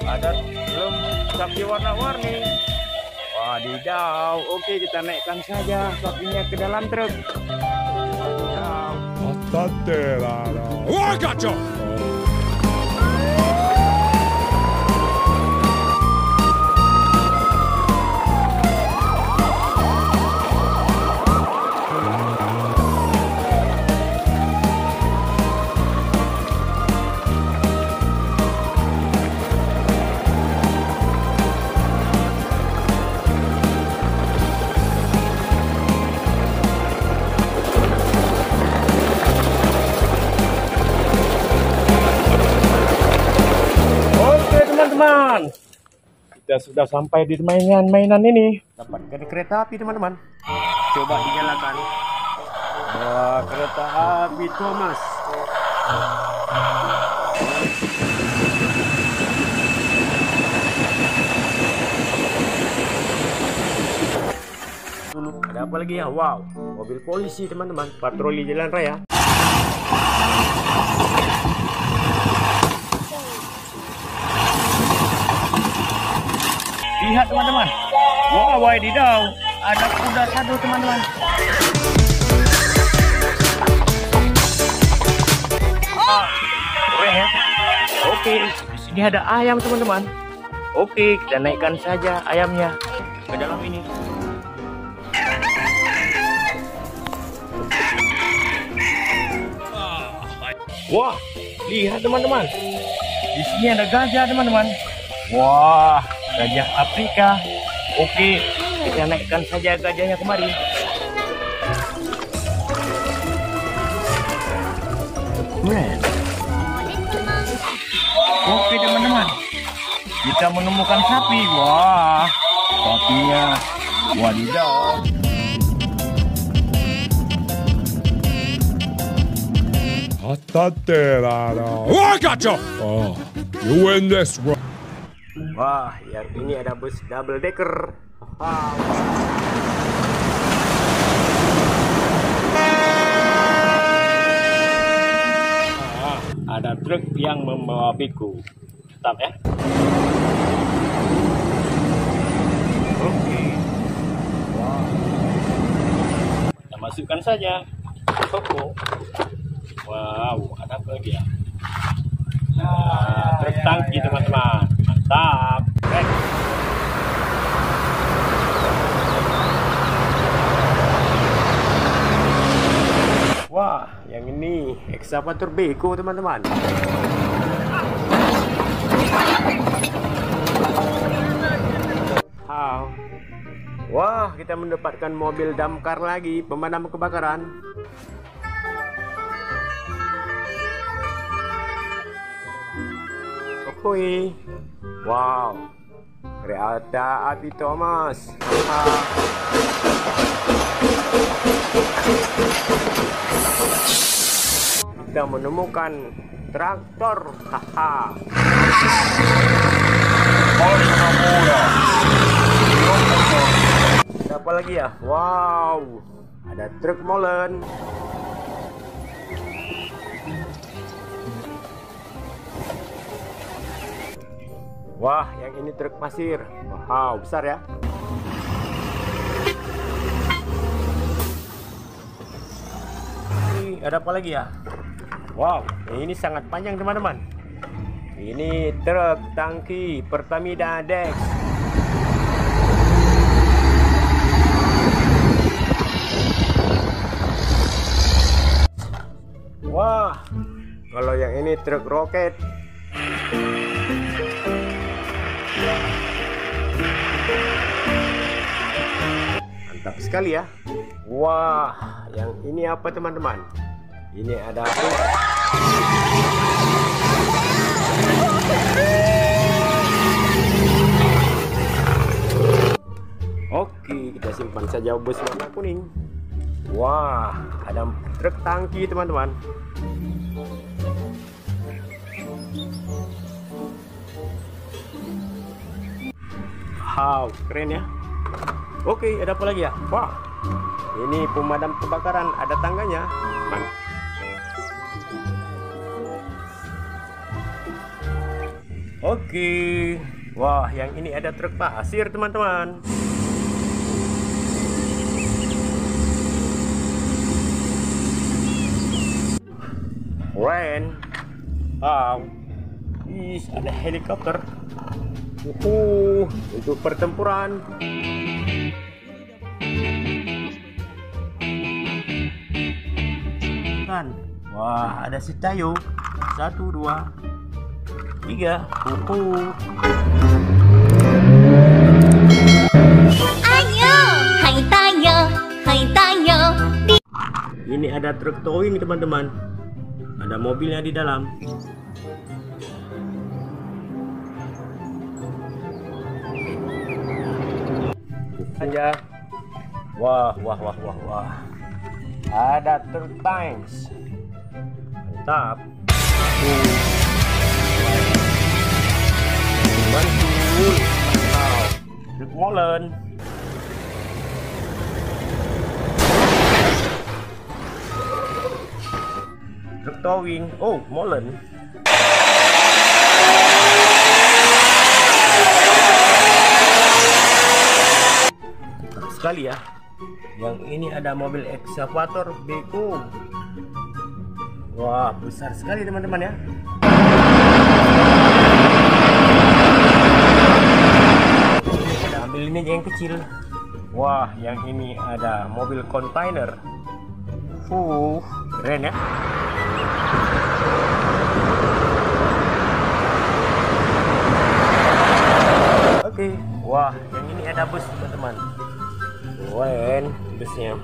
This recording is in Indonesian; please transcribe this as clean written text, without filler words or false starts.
ada belum sapi warna-warni. Wadidaw, oke kita naikkan saja sapinya ke dalam truk. Wadidaw. Wah, gotcha! Teman-teman, kita sudah sampai di mainan ini. Dapatkan kereta api teman-teman. Coba dinyalakan. Wah, kereta api Thomas. Dulu ada apa lagi ya? Wow, mobil polisi teman-teman, patroli jalan raya. Lihat teman-teman. Wah, wadidaw. Ada kuda satu teman-teman. Keren ya. Oke, di sini ada ayam teman-teman. Oke, kita naikkan saja ayamnya ke dalam ini. Wah, lihat teman-teman. Di sini ada gajah teman-teman. Wah, gajah Afrika. Oke, kita naikkan saja gajahnya kemari. Keren. Oke teman-teman, kita menemukan sapi. Wah, sapinya wadidaw. Wah, gotcha! Oh, you win this one. Wah, yang ini ada bus double decker. Ada truk yang membawa biku. Tetap ya. Oke. Wah. Kita masukkan saja ke toko. Wow, ada apa lagi ya? Nah, truk tangki teman-teman. Mantap. Keren. Wah, yang ini ekskavator beko teman-teman. Wah, kita mendapatkan mobil damkar lagi, pemadam kebakaran. Oke. Wow, kereta api Thomas. Kita menemukan traktor. Haha. Apa lagi ya? Wow, ada truk molen. Wah, yang ini truk pasir. Wow, besar ya. Ini ada apa lagi ya? Wow, ini sangat panjang teman-teman. Ini truk tangki Pertamina Dex. Wah, kalau yang ini truk roket. Mantap sekali ya. Wah, yang ini apa teman-teman? Ini ada Oke, kita simpan saja bus warna kuning. Wah, ada truk tangki teman-teman. Wow, keren ya. Oke, ada apa lagi ya? Wah, ini pemadam kebakaran, ada tangganya. Oke. Wah, yang ini ada truk pasir, teman-teman. Keren. Wow. Ih, ada helikopter. Untuk pertempuran. Kan. Wah, ada si Tayo. 1, 2, 3. Ayo, hai Tayo, hai Tayo. Ini ada truk towing, teman-teman. Ada mobilnya di dalam. Aja. Wah. Ada truk tanks. Mantap. Mantul. Mantap. Truk molen. Truk towing. Oh, molen. Sekali ya. Yang ini ada mobil ekskavator beko. Wah, besar sekali teman-teman ya. Kita ambil ini yang kecil. Wah, yang ini ada mobil kontainer. Keren ya. Oke. Wah, yang ini ada bus teman-teman. Keren busnya.